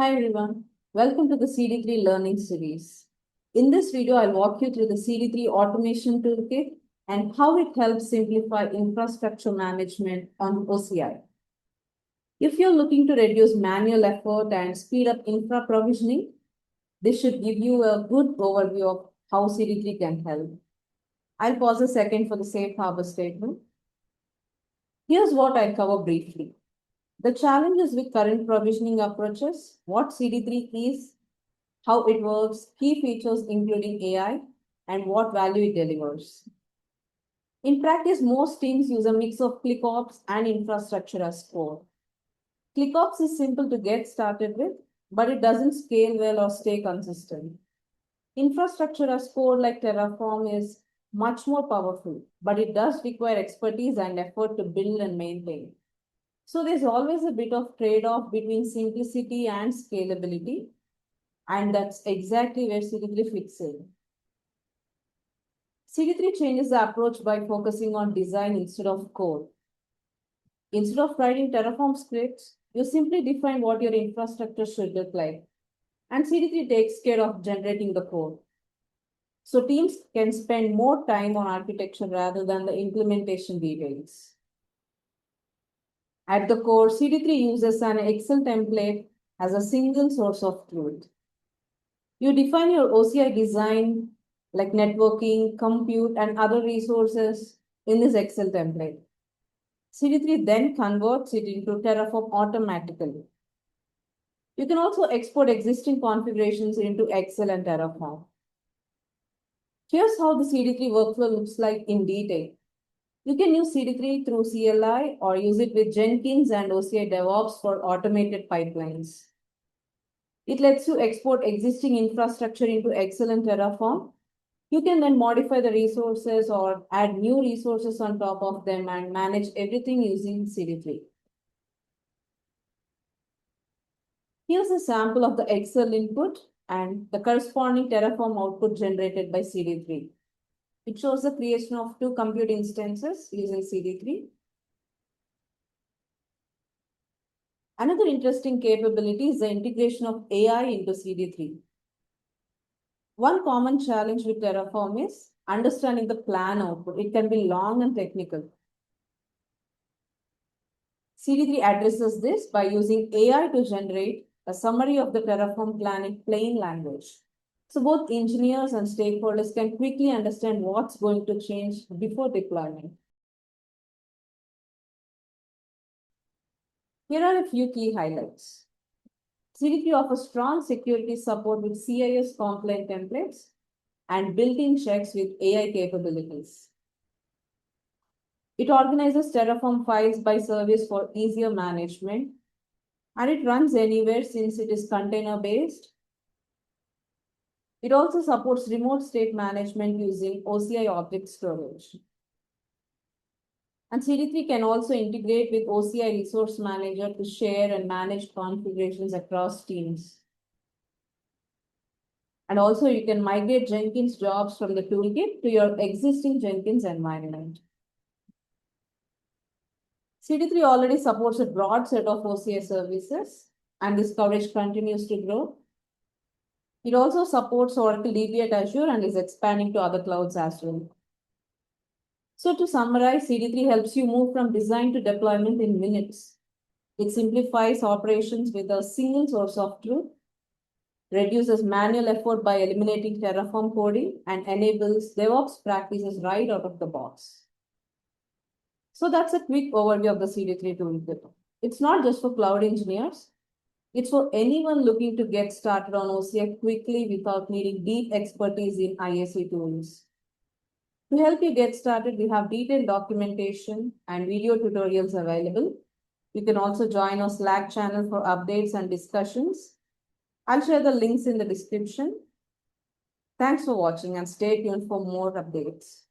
Hi everyone, welcome to the CD3 Learning Series. In this video, I'll walk you through the CD3 Automation Toolkit and how it helps simplify infrastructure management on OCI. If you're looking to reduce manual effort and speed up infra provisioning, this should give you a good overview of how CD3 can help. I'll pause a second for the safe harbor statement. Here's what I'll cover briefly. The challenges with current provisioning approaches, what CD3 is, how it works, key features including AI, and what value it delivers. In practice, most teams use a mix of ClickOps and infrastructure as core. ClickOps is simple to get started with, but it doesn't scale well or stay consistent. Infrastructure as core like Terraform is much more powerful, but it does require expertise and effort to build and maintain. So there's always a bit of trade-off between simplicity and scalability, and that's exactly where CD3 fits in. CD3 changes the approach by focusing on design instead of code. Instead of writing Terraform scripts, you simply define what your infrastructure should look like, and CD3 takes care of generating the code. So teams can spend more time on architecture rather than the implementation details. At the core, CD3 uses an Excel template as a single source of truth. You define your OCI design like networking, compute, and other resources in this Excel template. CD3 then converts it into Terraform automatically. You can also export existing configurations into Excel and Terraform. Here's how the CD3 workflow looks like in detail. You can use CD3 through CLI or use it with Jenkins and OCI DevOps for automated pipelines. It lets you export existing infrastructure into Excel and Terraform. You can then modify the resources or add new resources on top of them and manage everything using CD3. Here's a sample of the Excel input and the corresponding Terraform output generated by CD3. It shows the creation of 2 compute instances using CD3. Another interesting capability is the integration of AI into CD3. One common challenge with Terraform is understanding the plan output. It can be long and technical. CD3 addresses this by using AI to generate a summary of the Terraform plan in plain language. So both engineers and stakeholders can quickly understand what's going to change before deployment. Here are a few key highlights. CD3 offers strong security support with CIS compliant templates and built-in checks with AI capabilities. It organizes Terraform files by service for easier management, and it runs anywhere since it is container-based. It also supports remote state management using OCI object storage. And CD3 can also integrate with OCI Resource Manager to share and manage configurations across teams. And also you can migrate Jenkins jobs from the toolkit to your existing Jenkins environment. CD3 already supports a broad set of OCI services, and this coverage continues to grow. It also supports Oracle DB at Azure and is expanding to other clouds as well. So to summarize, CD3 helps you move from design to deployment in minutes. It simplifies operations with a single source of truth, reduces manual effort by eliminating Terraform coding, and enables DevOps practices right out of the box. So that's a quick overview of the CD3 toolkit. It's not just for cloud engineers. It's for anyone looking to get started on OCI quickly without needing deep expertise in IAC tools. To help you get started, we have detailed documentation and video tutorials available. You can also join our Slack channel for updates and discussions. I'll share the links in the description. Thanks for watching and stay tuned for more updates.